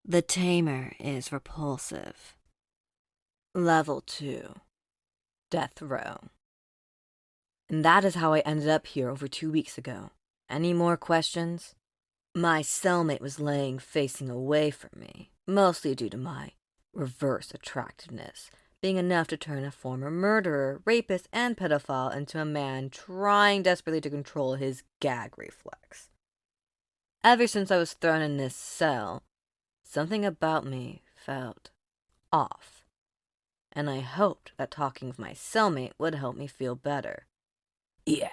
The Tamer is repulsive. Level 2. Death Row. And that is how I ended up here over 2 weeks ago. Any more questions? My cellmate was laying facing away from me, mostly due to my reverse attractiveness, being enough to turn a former murderer, rapist, and pedophile into a man trying desperately to control his gag reflex. Ever since I was thrown in this cell, something about me felt off, and I hoped that talking with my cellmate would help me feel better. Yeah,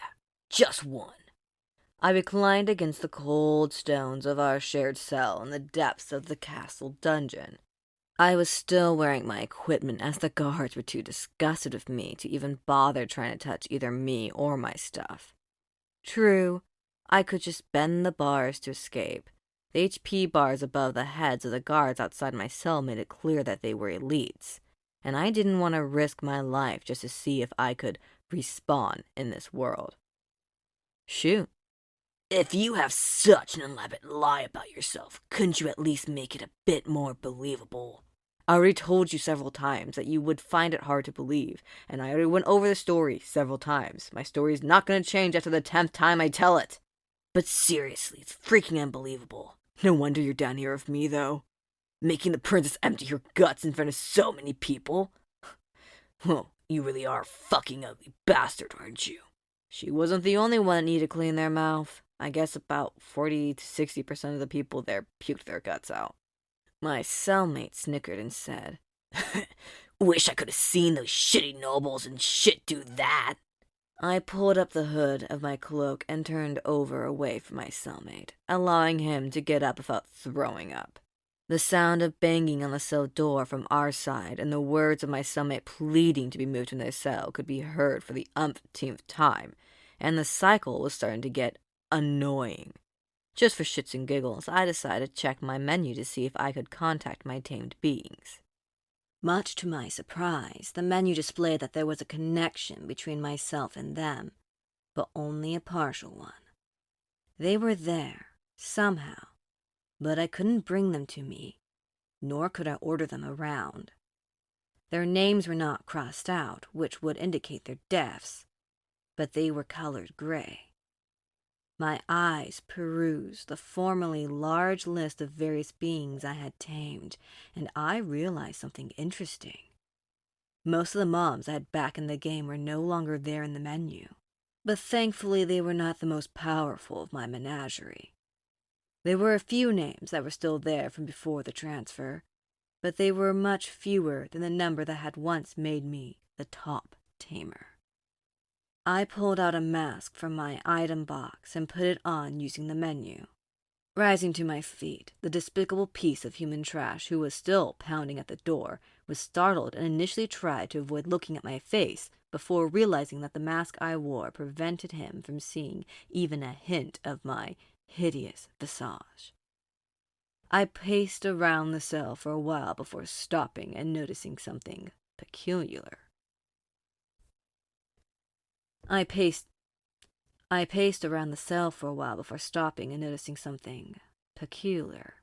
just one. I reclined against the cold stones of our shared cell in the depths of the castle dungeon. I was still wearing my equipment as the guards were too disgusted with me to even bother trying to touch either me or my stuff. True, I could just bend the bars to escape. The HP bars above the heads of the guards outside my cell made it clear that they were elites, and I didn't want to risk my life just to see if I could respawn in this world. Shoot. If you have such an elaborate lie about yourself, couldn't you at least make it a bit more believable? I already told you several times that you would find it hard to believe, and I already went over the story several times. My story is not going to change after the 10th time I tell it. But seriously, it's freaking unbelievable. No wonder you're down here with me, though. Making the princess empty her guts in front of so many people. Well, you really are a fucking ugly bastard, aren't you? She wasn't the only one that needed to clean their mouth. I guess about 40 to 60% of the people there puked their guts out. My cellmate snickered and said, Wish I could have seen those shitty nobles and shit do that. I pulled up the hood of my cloak and turned over away from my cellmate, allowing him to get up without throwing up. The sound of banging on the cell door from our side and the words of my cellmate pleading to be moved from their cell could be heard for the umpteenth time, and the cycle was starting to get annoying. Just for shits and giggles, I decided to check my menu to see if I could contact my tamed beings. Much to my surprise, the menu displayed that there was a connection between myself and them, but only a partial one. They were there, somehow, but I couldn't bring them to me, nor could I order them around. Their names were not crossed out, which would indicate their deaths, but they were colored gray. My eyes perused the formerly large list of various beings I had tamed, and I realized something interesting. Most of the mobs I had back in the game were no longer there in the menu, but thankfully they were not the most powerful of my menagerie. There were a few names that were still there from before the transfer, but they were much fewer than the number that had once made me the top tamer. I pulled out a mask from my item box and put it on using the menu. Rising to my feet, the despicable piece of human trash who was still pounding at the door was startled and initially tried to avoid looking at my face before realizing that the mask I wore prevented him from seeing even a hint of my hideous visage. I paced around the cell for a while before stopping and noticing something peculiar. I paced around the cell for a while before stopping and noticing something peculiar.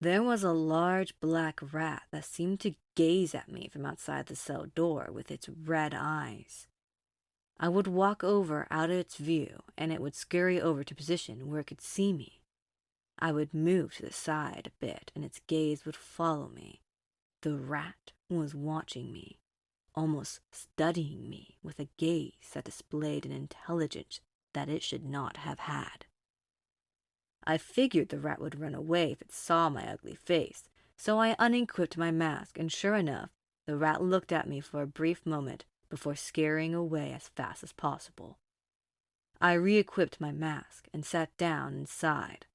There was a large black rat that seemed to gaze at me from outside the cell door with its red eyes. I would walk over out of its view, and it would scurry over to a position where it could see me. I would move to the side a bit, and its gaze would follow me. The rat was watching me, almost studying me with a gaze that displayed an intelligence that it should not have had. I figured the rat would run away if it saw my ugly face, so I unequipped my mask, and sure enough, the rat looked at me for a brief moment before scurrying away as fast as possible. I re-equipped my mask and sat down and sighed,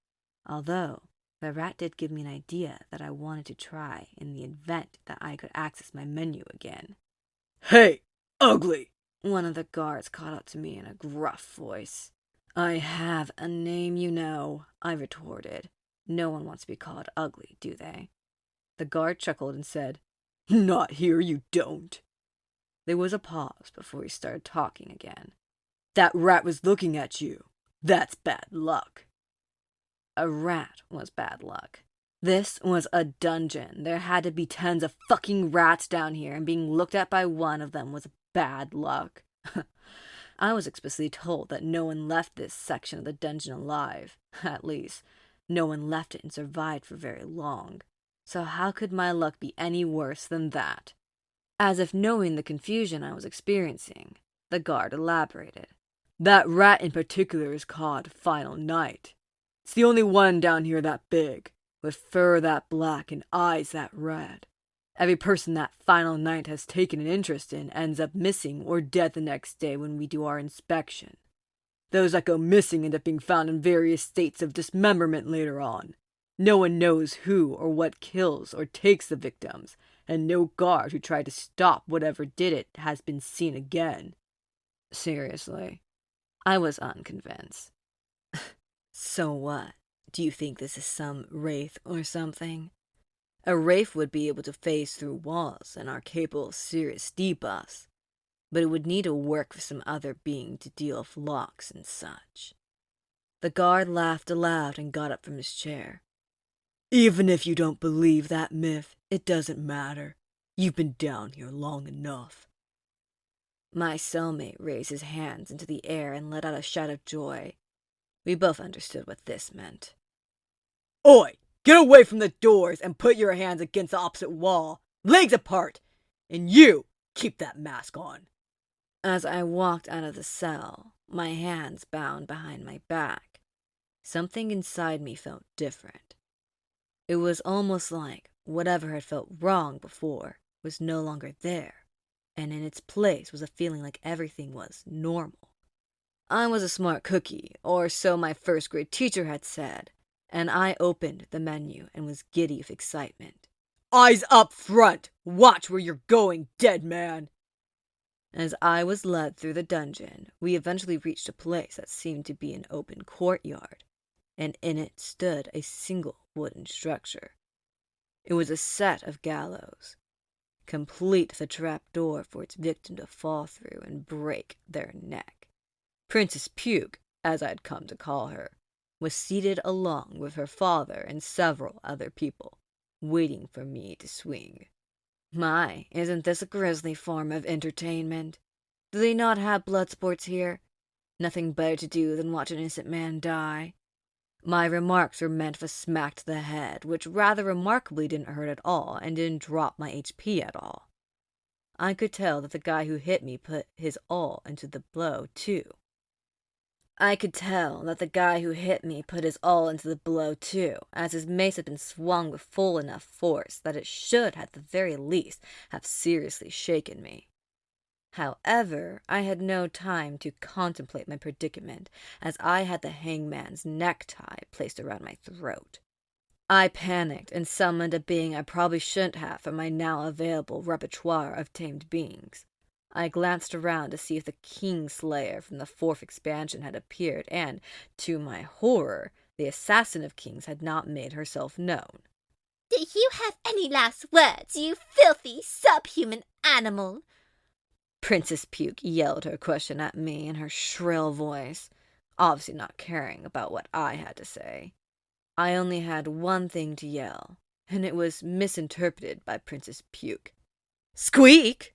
although the rat did give me an idea that I wanted to try in the event that I could access my menu again. Hey, ugly! One of the guards called out to me in a gruff voice. I have a name, you know, I retorted. No one wants to be called ugly, do they? The guard chuckled and said, Not here, you don't. There was a pause before he started talking again. That rat was looking at you. That's bad luck. A rat was bad luck. This was a dungeon. There had to be tons of fucking rats down here, and being looked at by one of them was bad luck. I was explicitly told that no one left this section of the dungeon alive. At least, no one left it and survived for very long. So how could my luck be any worse than that? As if knowing the confusion I was experiencing, the guard elaborated. That rat in particular is called Final Night. It's the only one down here that big, with fur that black and eyes that red. Every person that Final Night has taken an interest in ends up missing or dead the next day when we do our inspection. Those that go missing end up being found in various states of dismemberment later on. No one knows who or what kills or takes the victims, and no guard who tried to stop whatever did it has been seen again. Seriously, I was unconvinced. So what? Do you think this is some wraith or something? A wraith would be able to phase through walls and are capable of serious debuffs, but it would need to work with some other being to deal with locks and such. The guard laughed aloud and got up from his chair. Even if you don't believe that myth, it doesn't matter. You've been down here long enough. My cellmate raised his hands into the air and let out a shout of joy. We both understood what this meant. Oi! Get away from the doors and put your hands against the opposite wall, legs apart, and you keep that mask on. As I walked out of the cell, my hands bound behind my back, something inside me felt different. It was almost like whatever had felt wrong before was no longer there, and in its place was a feeling like everything was normal. I was a smart cookie, or so my first grade teacher had said, and I opened the menu and was giddy with excitement. Eyes up front! Watch where you're going, dead man! As I was led through the dungeon, we eventually reached a place that seemed to be an open courtyard, and in it stood a single wooden structure. It was a set of gallows, complete with a trap door for its victim to fall through and break their neck. Princess Puke, as I'd come to call her, was seated along with her father and several other people, waiting for me to swing. My, isn't this a grisly form of entertainment? Do they not have blood sports here? Nothing better to do than watch an innocent man die? My remarks were meant for a smack to the head, which rather remarkably didn't hurt at all and didn't drop my HP at all. I could tell that the guy who hit me put his all into the blow, too. as his mace had been swung with full enough force that it should, at the very least, have seriously shaken me. However, I had no time to contemplate my predicament, as I had the hangman's necktie placed around my throat. I panicked and summoned a being I probably shouldn't have from my now available repertoire of tamed beings. I glanced around to see if the Kingslayer from the 4th expansion had appeared, and, to my horror, the assassin of kings had not made herself known. "Do you have any last words, you filthy, subhuman animal?" Princess Puke yelled her question at me in her shrill voice, obviously not caring about what I had to say. I only had one thing to yell, and it was misinterpreted by Princess Puke. "Squeak!"